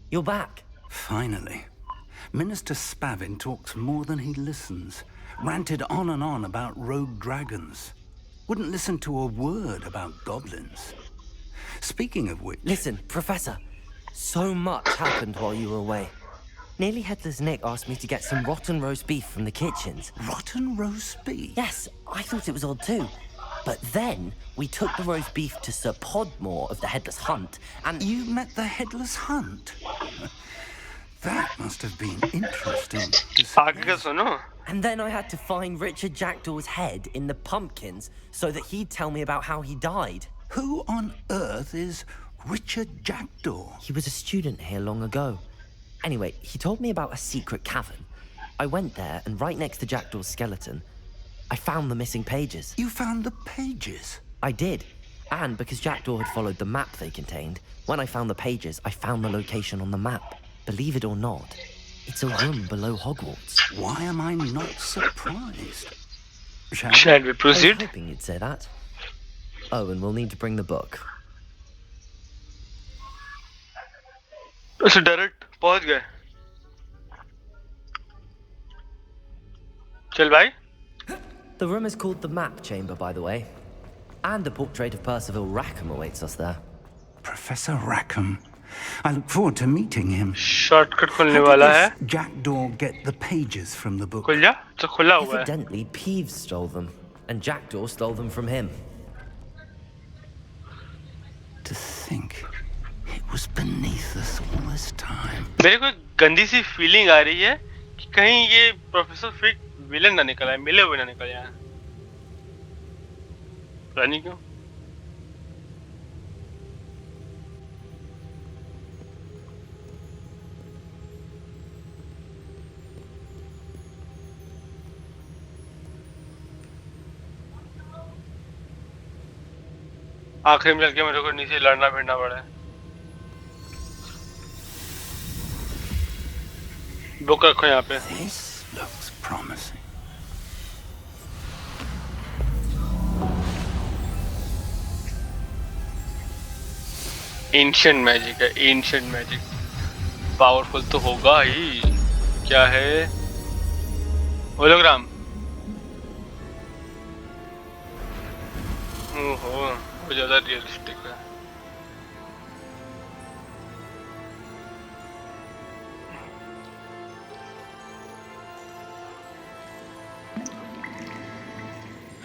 You're back. Finally. Minister Spavin talks more than he listens. Ranted on and on about rogue dragons. Wouldn't listen to a word about goblins. Speaking of which... Listen, Professor. So much happened while you were away. Nearly Headless Nick asked me to get some rotten roast beef from the kitchens. Rotten roast beef? Yes, I thought it was odd too. But then we took the roast beef to Sir Podmore of the Headless Hunt, and... You met the Headless Hunt? That must have been interesting. आगे का सुनो. And then I had to find Richard Jackdaw's head in the pumpkins so that he'd tell me about how he died. Who on earth is Richard Jackdaw? He was a student here long ago. Anyway, he told me about a secret cavern. I went there, and right next to Jackdaw's skeleton, I found the missing pages. You found the pages? I did. And because Jackdaw had followed the map they contained, when I found the pages, I found the location on the map. Believe it or not, it's a room below Hogwarts. Why am I not surprised? Shall we I proceed? was hoping you'd say that. Oh, and we'll need to bring the book. So direct पहुंच गए. चल भाई. The room is called the Map Chamber, by the way. And a portrait of Percival Rackham awaits us there. Professor Rackham. I look forward to meeting him. Shortcut खुलने How वाला did है. this Jackdaw get the pages from the book? खुल जा. तो खुला हुआ है. Evidently, Peeves stole them, and Jackdaw stole them from him. To think it was beneath us all this time. मेरे को गंदी सी फीलिंग आ रही है कि कहीं ये प्रोफेसर फिग विलन ना निकल आए, मिले हुए ना निकल आए. पता नहीं क्यों. आखिरी में चल के मेरे को नीचे लड़ना भिड़ना पड़ा है. बुक रखो यहाँ पे. This looks promising. Ancient magic है. एंशिएंट मैजिक पावरफुल तो होगा ही. क्या है? होलोग्राम. ओहो, वो ज्यादा रियलिस्टिक है.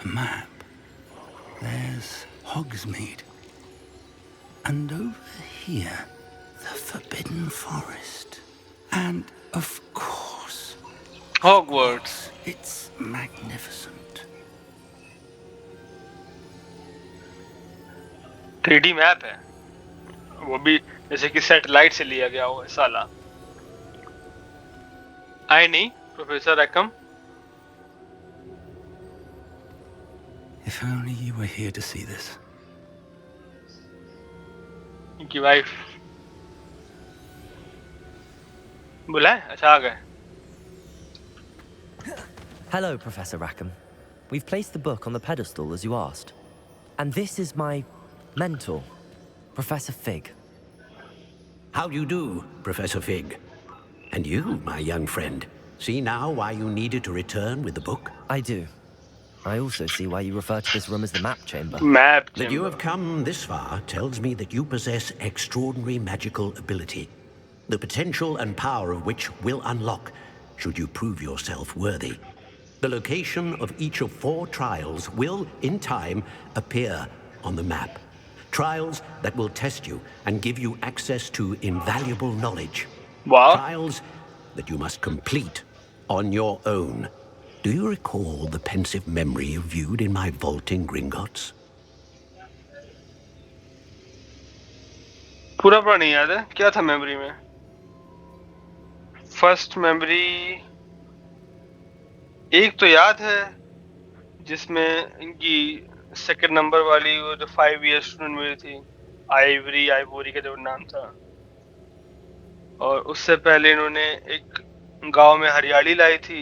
A map. There's Hogsmeade. And over here, the Forbidden Forest. And, of course, Hogwarts. it's magnificent. 3D map है. वो भी जैसे कि सैटेलाइट से लिया गया हो साला. आए नहीं professor Rackham. If only you were here to see this. इनकी वाइफ बुलाए. अच्छा आ गए. Hello, Professor Rackham. We've placed the book on the pedestal as you asked. And this is my mentor, Professor Fig. How do you do, Professor Fig? And you, my young friend, see now why you needed to return with the book? I do. I also see why you refer to this room as the Map Chamber. Map That you have come this far tells me that you possess extraordinary magical ability, the potential and power of which will unlock should you prove yourself worthy. The location of each of 4 trials will, in time, appear on the map. Trials that will test you and give you access to invaluable knowledge. Wow. Trials that you must complete on your own. Do you recall the pensive memory you viewed in my vault in Gringotts? पूरा पूरा नहीं याद है. क्या था memory में? First memory एक तो याद है जिसमें इनकी सेकंड नंबर वाली वो जो 5 ईयर स्टूडेंट मिली थी. आइवरी का जो नाम था. और उससे पहले इन्होंने एक गांव में हरियाली लाई थी.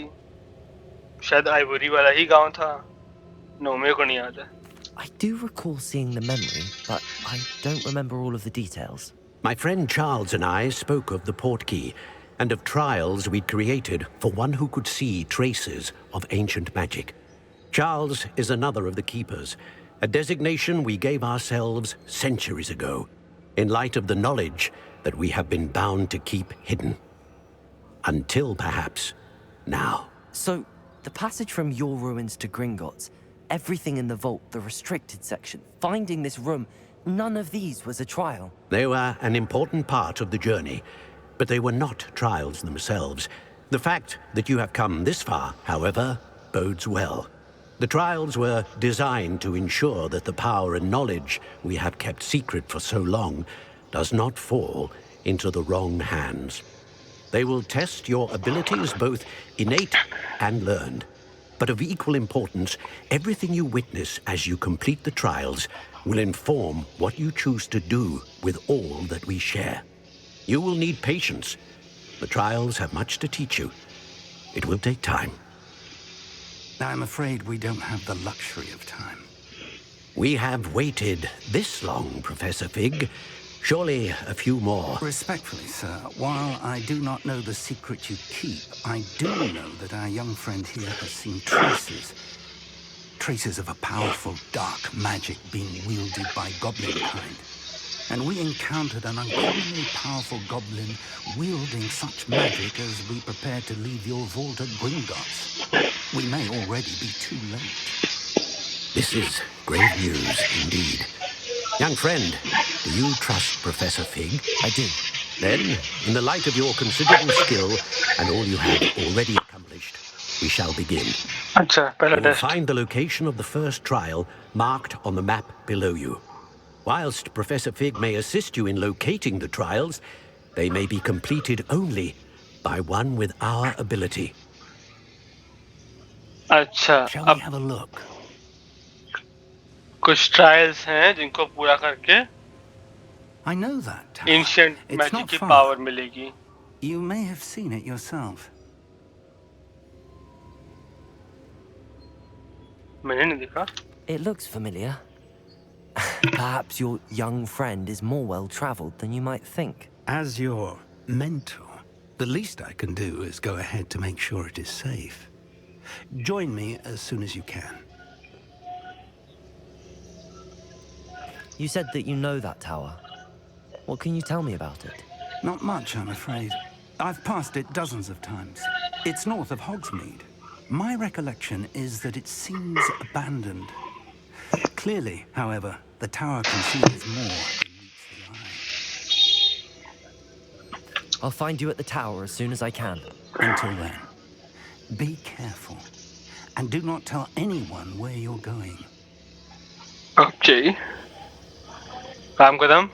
शायद आइवरी वाला ही गांव था. नो मेरे को नहीं याद है. I do recall seeing the memory, but I don't remember all of the details. My friend Charles and I spoke of the portkey and of trials we'd created for one who could see traces of ancient magic. Charles is another of the keepers, a designation we gave ourselves centuries ago, in light of the knowledge that we have been bound to keep hidden. Until perhaps now. So, the passage from your ruins to Gringotts, everything in the vault, the restricted section, finding this room, none of these was a trial. They were an important part of the journey, but they were not trials themselves. The fact that you have come this far, however, bodes well. The trials were designed to ensure that the power and knowledge we have kept secret for so long does not fall into the wrong hands. They will test your abilities, both innate and learned. But of equal importance, everything you witness as you complete the trials will inform what you choose to do with all that we share. You will need patience. The trials have much to teach you. It will take time. I'm afraid we don't have the luxury of time. We have waited this long, Professor Fig. Surely a few more. Respectfully, sir, while I do not know the secret you keep, I do know that our young friend here has seen traces. Traces of a powerful dark magic being wielded by goblin kind. And we encountered an uncommonly powerful goblin wielding such magic as we prepared to leave your vault at Gringotts. We may already be too late. This is grave news indeed. Young friend, do you trust Professor Fig? I do. Then, in the light of your considerable skill and all you have already accomplished, we shall begin. अच्छा पहला You will test find the location of the first trial marked on the map below you. Whilst Professor Fig may assist you in locating the trials, they may be completed only by one with our ability. अच्छा Shall अब we have a look? कुछ trials हैं जिनको पूरा करके I know that tower. Ancient It's magic not की far. Power मिलेगी. You may have seen it yourself. मैंने नहीं देखा. It looks familiar. Perhaps your young friend is more well-traveled than you might think. As your mentor, the least I can do is go ahead to make sure it is safe. Join me as soon as you can. You said that you know that tower. What can you tell me about it? Not much, I'm afraid. I've passed it dozens of times. It's north of Hogsmeade. My recollection is that it seems abandoned. Clearly, however, the tower conceals more than meets the eye. I'll find you at the tower as soon as I can. Until then, be careful. And do not tell anyone where you're going. Okay. काम खत्म.